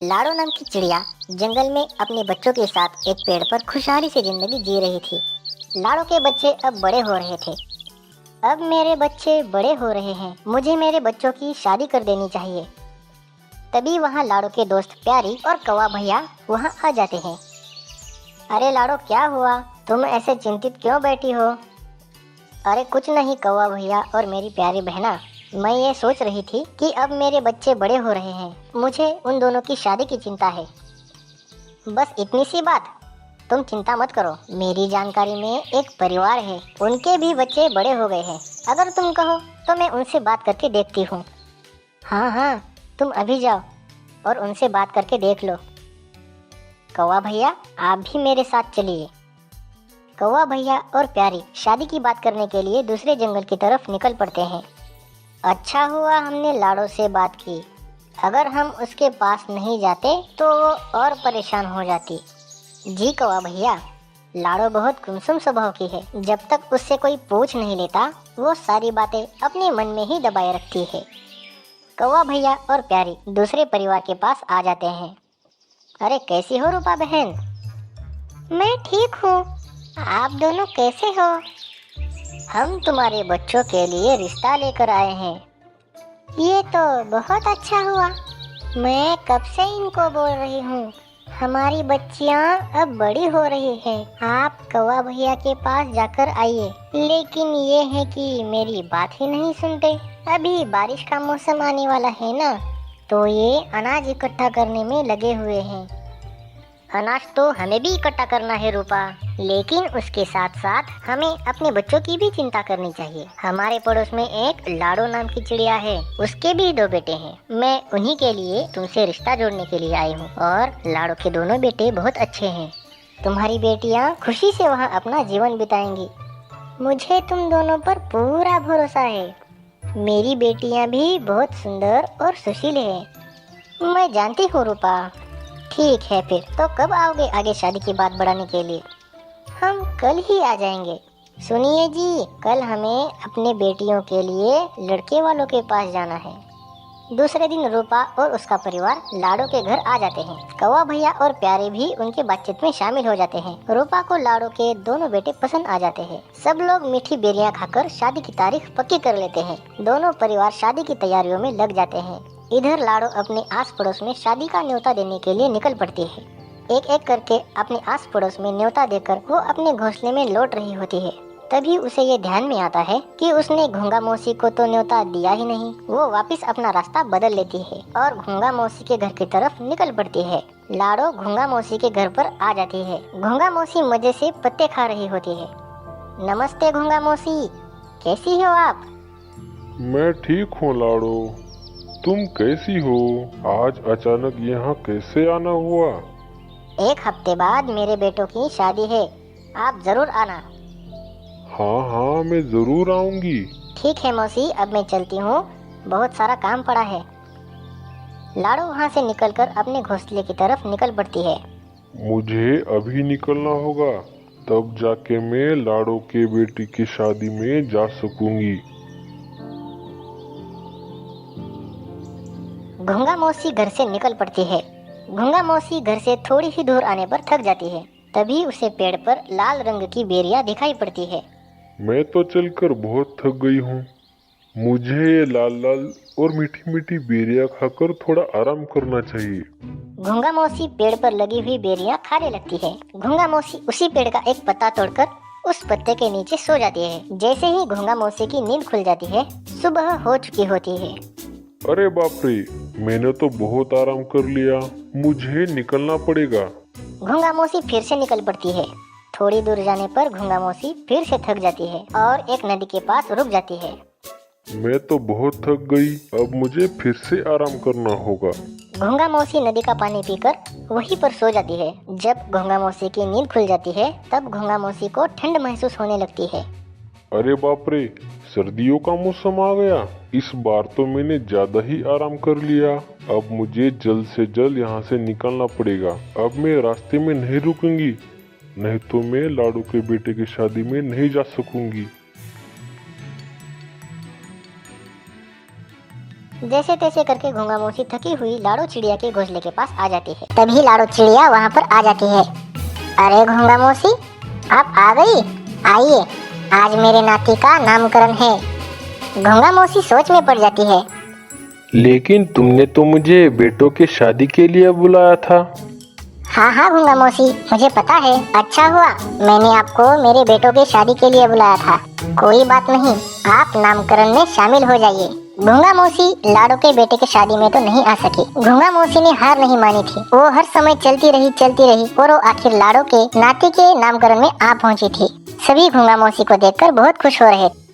लाड़ो नाम की चिड़िया जंगल में अपने बच्चों के साथ एक पेड़ पर खुशहाली से जिंदगी जी रही थी। लाड़ो के बच्चे अब बड़े हो रहे थे। अब मेरे बच्चे बड़े हो रहे हैं, मुझे मेरे बच्चों की शादी कर देनी चाहिए। तभी वहाँ लाड़ो के दोस्त प्यारी और कौवा भैया वहाँ आ जाते हैं। अरे लाड़ो, क्या हुआ? तुम ऐसे चिंतित क्यों बैठी हो? अरे कुछ नहीं कौवा भैया और मेरी प्यारी बहना, मैं ये सोच रही थी कि अब मेरे बच्चे बड़े हो रहे हैं, मुझे उन दोनों की शादी की चिंता है। बस इतनी सी बात? तुम चिंता मत करो, मेरी जानकारी में एक परिवार है, उनके भी बच्चे बड़े हो गए हैं। अगर तुम कहो तो मैं उनसे बात करके देखती हूँ। हाँ हाँ, तुम अभी जाओ और उनसे बात करके देख लो। कौवा भैया, आप भी मेरे साथ चलिए। कौवा भैया और प्यारी शादी की बात करने के लिए दूसरे जंगल की तरफ निकल पड़ते हैं। अच्छा हुआ हमने लाड़ो से बात की, अगर हम उसके पास नहीं जाते तो वो और परेशान हो जाती। जी कौवा भैया, लाड़ो बहुत गुमसुम स्वभाव की है, जब तक उससे कोई पूछ नहीं लेता वो सारी बातें अपने मन में ही दबाए रखती है। कौवा भैया और प्यारी दूसरे परिवार के पास आ जाते हैं। अरे कैसी हो रूपा बहन? मैं ठीक हूँ, आप दोनों कैसे हो? हम तुम्हारे बच्चों के लिए रिश्ता लेकर आए हैं। ये तो बहुत अच्छा हुआ, मैं कब से इनको बोल रही हूँ। हमारी बच्चियाँ अब बड़ी हो रही हैं, आप कौवा भैया के पास जाकर आइए। लेकिन ये है कि मेरी बात ही नहीं सुनते। अभी बारिश का मौसम आने वाला है ना, तो ये अनाज इकट्ठा करने में लगे हुए हैं। अनाज तो हमें भी इकट्ठा करना है रूपा, लेकिन उसके साथ साथ हमें अपने बच्चों की भी चिंता करनी चाहिए। हमारे पड़ोस में एक लाड़ो नाम की चिड़िया है, उसके भी 2 बेटे हैं। मैं उन्हीं के लिए तुमसे रिश्ता जोड़ने के लिए आई हूँ और लाड़ो के दोनों बेटे बहुत अच्छे हैं। तुम्हारी बेटियाँ खुशी से वहाँ अपना जीवन बिताएंगी। मुझे तुम दोनों पर पूरा भरोसा है। मेरी बेटियाँ भी बहुत सुंदर और सुशील है। मैं जानती हूँ रूपा। ठीक है, फिर तो कब आओगे आगे शादी की बात बढ़ाने के लिए? हम कल ही आ जाएंगे। सुनिए जी, कल हमें अपने बेटियों के लिए लड़के वालों के पास जाना है। दूसरे दिन रूपा और उसका परिवार लाड़ो के घर आ जाते हैं। कौवा भैया और प्यारे भी उनके बातचीत में शामिल हो जाते हैं। रूपा को लाड़ो के दोनों बेटे पसंद आ जाते हैं। सब लोग मीठी बेरियां खाकर शादी की तारीख पक्की कर लेते हैं। दोनों परिवार शादी की तैयारियों में लग जाते हैं। इधर लाड़ो अपने आस पड़ोस में शादी का न्योता देने के लिए निकल पड़ती है। एक एक करके अपने आस पड़ोस में न्योता देकर वो अपने घोंसले में लौट रही होती है। तभी उसे ये ध्यान में आता है कि उसने घोंगा मौसी को तो न्योता दिया ही नहीं। वो वापस अपना रास्ता बदल लेती है और घोंगा मौसी के घर की तरफ निकल पड़ती है। लाड़ो घोंगा मौसी के घर पर आ जाती है। घोंगा मौसी मजे से पत्ते खा रही होती है। नमस्ते घोंगा मौसी, कैसी हो आप? मैं ठीक हूँ लाड़ो, तुम कैसी हो? आज अचानक यहाँ कैसे आना हुआ? एक हफ्ते बाद मेरे बेटों की शादी है, आप जरूर आना। हाँ हाँ, मैं जरूर आऊंगी। ठीक है मौसी, अब मैं चलती हूँ, बहुत सारा काम पड़ा है। लाड़ो वहाँ से निकलकर अपने घोंसले की तरफ निकल पड़ती है। मुझे अभी निकलना होगा, तब जाके मैं लाड़ो के बेटी की शादी में जा सकूंगी। घोंगा मौसी घर से निकल पड़ती है। घोंगा मौसी घर से थोड़ी ही दूर आने पर थक जाती है। तभी उसे पेड़ पर लाल रंग की बेरियां दिखाई पड़ती है। मैं तो चलकर बहुत थक गई हूँ, मुझे ये लाल लाल और मीठी मीठी बेरियां खाकर थोड़ा आराम करना चाहिए। घोंगा मौसी पेड़ पर लगी हुई बेरियां खाने लगती है। घोंगा मौसी उसी पेड़ का एक पत्ता तोड़कर उस पत्ते के नीचे सो जाती है। जैसे ही घोंगा मौसी की नींद खुल जाती है, सुबह हो चुकी होती है। अरे बाप रे, मैंने तो बहुत आराम कर लिया, मुझे निकलना पड़ेगा। घोंगा मौसी फिर से निकल पड़ती है। थोड़ी दूर जाने पर घोंगा मौसी फिर से थक जाती है और एक नदी के पास रुक जाती है। मैं तो बहुत थक गई, अब मुझे फिर से आराम करना होगा। घोंगा मौसी नदी का पानी पीकर वहीं पर सो जाती है। जब घोंगा मौसी की नींद खुल जाती है, तब घोंगा मौसी को ठंड महसूस होने लगती है। अरे बाप रे, सर्दियों का मौसम आ गया। इस बार तो मैंने ज्यादा ही आराम कर लिया। अब मुझे जल्द से जल्द यहाँ से निकलना पड़ेगा। अब मैं रास्ते में नहीं रुकूंगी, नहीं तो मैं लाड़ू के बेटे की शादी में नहीं जा सकूंगी। जैसे तैसे करके घोंगा मौसी थकी हुई लाड़ो चिड़िया के घोंसले के पास आ जाती है। तभी लाड़ो चिड़िया वहाँ पर आ जाती है। अरे घोंगा मौसी, आप आ गई? आइए, आज मेरे नाती का नामकरण है। घोंगा मौसी सोच में पड़ जाती है। लेकिन तुमने तो मुझे बेटों के शादी के लिए बुलाया था। हाँ हाँ घोंगा मौसी, मुझे पता है। अच्छा हुआ मैंने आपको मेरे बेटों के शादी के लिए बुलाया था। कोई बात नहीं, आप नामकरण में शामिल हो जाइए। घोंगा मौसी लाड़ो के बेटे की शादी में तो नहीं आ सकी। घोंगा मौसी ने हार नहीं मानी थी। वो हर समय चलती रही और वो आखिर लाड़ो के नाती के नामकरण में आ पहुंची थी। सभी घोंगा मौसी को देखकर बहुत खुश हो रहे थे।